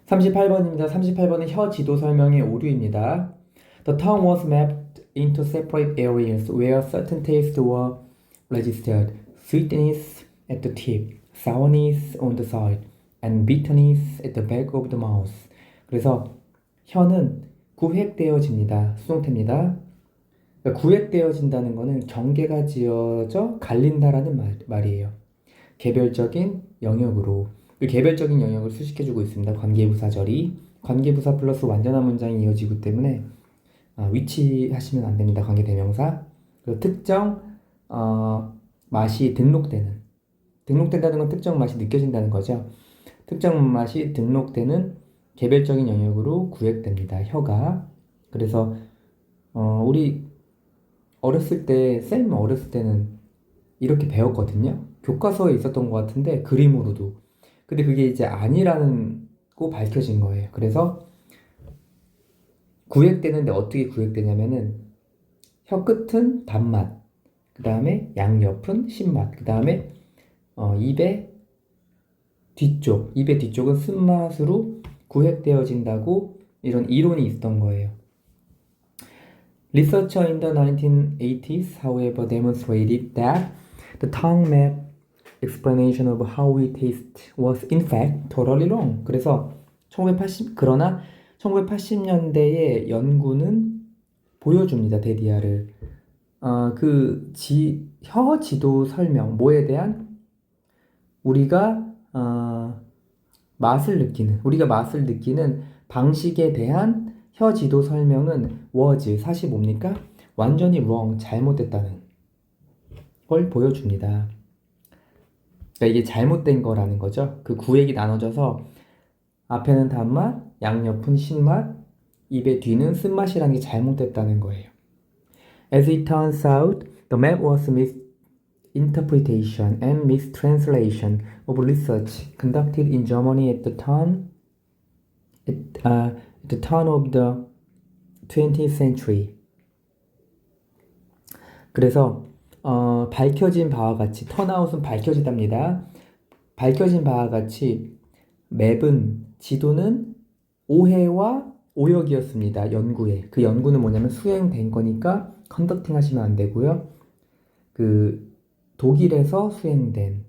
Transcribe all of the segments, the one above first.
38번입니다. 38번은 혀 지도 설명의 오류입니다. The tongue was mapped into separate areas where certain tastes were registered. Sweetness at the tip, sourness on the side, and bitterness at the back of the mouth. 그래서 혀는 구획되어집니다. 수동태입니다. 그러니까 구획되어진다는 것은 경계가 지어져 갈린다라는 말이에요. 개별적인 영역으로. 그 개별적인 영역을 수식해주고 있습니다. 관계부사절이. 관계부사 플러스 완전한 문장이 이어지기 때문에 위치하시면 안 됩니다. 관계대명사. 그리고 특정 맛이 등록된다는 건 특정 맛이 느껴진다는 거죠. 특정 맛이 등록되는 개별적인 영역으로 구획됩니다. 혀가. 그래서 우리 어렸을 때, 쌤 어렸을 때는 이렇게 배웠거든요. 교과서에 있었던 것 같은데 그림으로도. 근데 그게 이제 아니라는 거 밝혀진 거예요. 그래서 구획되는데 어떻게 구획되냐면은 혀 끝은 단맛, 그 다음에 양옆은 신맛, 그 다음에 입의 뒤쪽은 쓴맛으로 구획되어진다고 이런 이론이 있었던 거예요. Researcher in the 1980s, however, demonstrated that the tongue map explanation of how we taste was in fact totally wrong. 그래서 그러나 1980년대의 연구는 보여줍니다. 데디아를. 혀 지도 설명, 뭐에 대한 우리가 우리가 맛을 느끼는 방식에 대한 혀 지도 설명은 was, 사실 뭡니까? 완전히 wrong, 잘못됐다는 걸 보여줍니다. 그러니까 이게 잘못된 거라는 거죠. 그 구획이 나눠져서 앞에는 단맛, 양옆은 신맛, 입의 뒤는 쓴맛이라는 게 잘못됐다는 거예요. As it turns out, the map was misinterpretation and mistranslation of research conducted in Germany at the turn of the 20th century. 그래서 밝혀진 바와 같이 턴아웃은 밝혀지답니다. 밝혀진 바와 같이 맵은 지도는 오해와 오역이었습니다. 연구에. 그 연구는 뭐냐면 수행된 거니까 컨덕팅 하시면 안 되고요. 그 독일에서 수행된.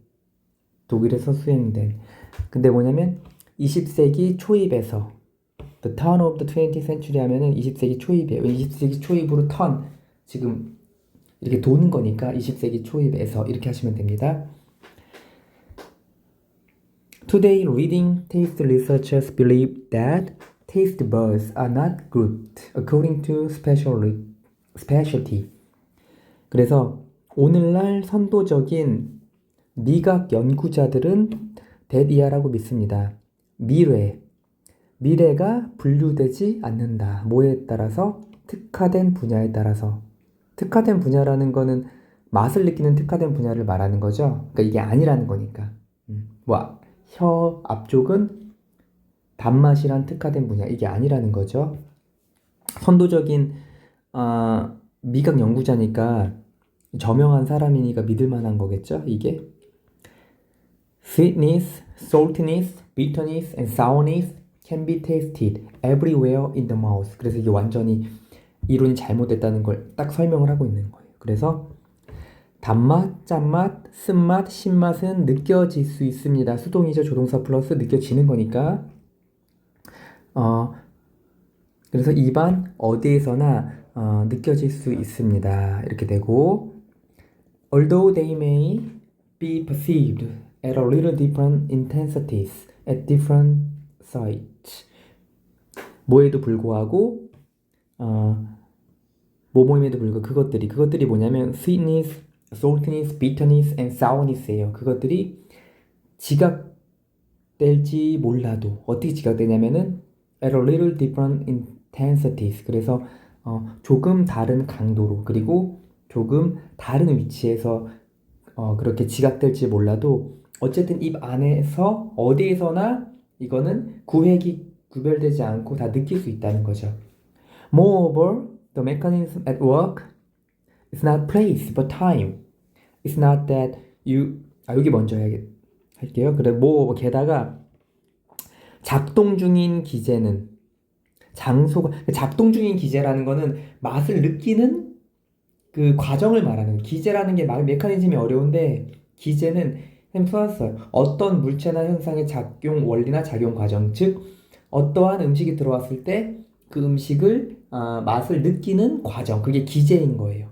근데 뭐냐면 20세기 초입에서 The turn of the 20th century 하면은 20세기 초입이에요. 20세기 초입으로 턴 지금 이렇게 도는 거니까 20세기 초입에서 이렇게 하시면 됩니다. Today, reading taste researchers believe that taste buds are not grouped according to specialty. 그래서 오늘날 선도적인 미각 연구자들은 데디아라고 믿습니다. 미래가 분류되지 않는다. 뭐에 따라서? 특화된 분야에 따라서. 특화된 분야라는 거는 맛을 느끼는 특화된 분야를 말하는 거죠. 그러니까 이게 아니라는 거니까. 혀 앞쪽은 단맛이란 특화된 분야. 이게 아니라는 거죠. 선도적인 미각 연구자니까 저명한 사람이니까 믿을 만한 거겠죠. 이게 Sweetness, saltiness, bitterness, and sourness can be tasted everywhere in the mouth. 그래서 이게 완전히 이론이 잘못됐다는 걸 딱 설명을 하고 있는 거예요. 그래서 단맛, 짠맛, 쓴맛, 신맛은 느껴질 수 있습니다. 수동이죠. 조동사 플러스 느껴지는 거니까. 그래서 입안 어디에서나 느껴질 수 있습니다. 이렇게 되고 Although they may be perceived at a little different intensities at different sites. 뭐에도 불구하고 뭐뭐임에도 불구하고 그것들이 뭐냐면 sweetness, saltiness, bitterness, and sourness예요. 그것들이 지각될지 몰라도 어떻게 지각되냐면은 at a little different intensities. 그래서 조금 다른 강도로 그리고 조금 다른 위치에서 그렇게 지각될지 몰라도 어쨌든 입 안에서 어디에서나 이거는 구획이 구별되지 않고 다 느낄 수 있다는 거죠. Moreover, the mechanism at work is not place but time. It's not that you 여기 먼저 할게요. 그래 게다가 작동 중인 기제는 작동 중인 기제라는 거는 맛을 느끼는 그 과정을 말하는 거예요. 기제라는 게 메커니즘이 어려운데 기제는 쌤 풀었어요. 어떤 물체나 현상의 작용 원리나 작용 과정, 즉 어떠한 음식이 들어왔을 때 그 음식을 맛을 느끼는 과정, 그게 기제인 거예요.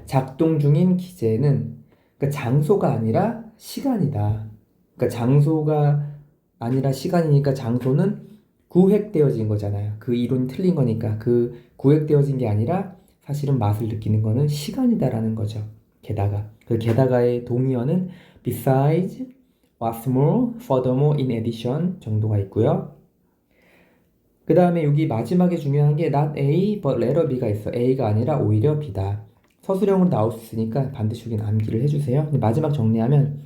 작동 중인 기제는 그러니까 장소가 아니라 시간이다. 그러니까 장소가 아니라 시간이니까 장소는 구획되어진 거잖아요. 그 이론이 틀린 거니까 그 구획되어진 게 아니라 사실은 맛을 느끼는 거는 시간이다라는 거죠. 게다가 그 게다가의 동의어는 besides, what's more, furthermore, in addition 정도가 있고요. 그 다음에 여기 마지막에 중요한 게 not A but letter B가 있어. A가 아니라 오히려 B다. 서술형으로 나올 수 있으니까 반드시 여기는 암기를 해주세요. 마지막 정리하면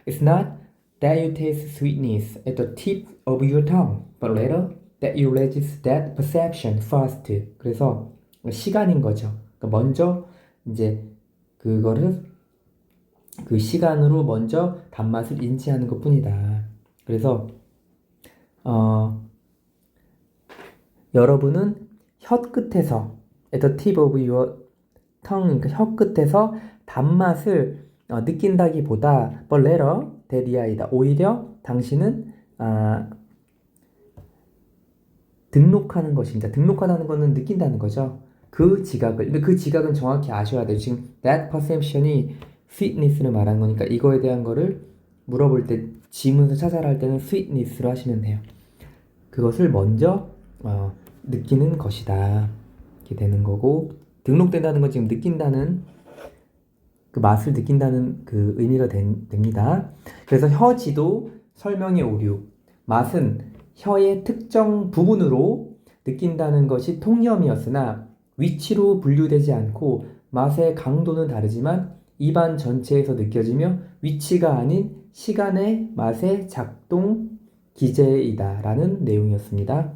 It's not that you taste sweetness at the tip of your tongue, but rather that you resist that perception first. 그래서 시간인 거죠. 그러니까 먼저 이제 그거를 그 시간으로 먼저 단맛을 인지하는 것 뿐이다. 그래서 여러분은 혀 끝에서 at the tip of your tongue, 그러니까 혀 끝에서 단맛을 느낀다기보다 but rather 대리아이다. 오히려 당신은 등록하는 것입니다. 등록하다는 것은 느낀다는 거죠. 그 지각을. 근데 그 지각은 정확히 아셔야 돼요. 지금 that perception이 sweetness를 말하는 거니까 이거에 대한 거를 물어볼 때 지문서 찾아라 할 때는 sweetness로 하시면 돼요. 그것을 먼저 느끼는 것이다. 이렇게 되는 거고 등록된다는 건 지금 느낀다는 그 맛을 느낀다는 그 의미가 됩니다. 그래서 혀 지도 설명의 오류. 맛은 혀의 특정 부분으로 느낀다는 것이 통념이었으나 위치로 분류되지 않고 맛의 강도는 다르지만 입안 전체에서 느껴지며 위치가 아닌 시간의 맛의 작동 기제이다 라는 내용이었습니다.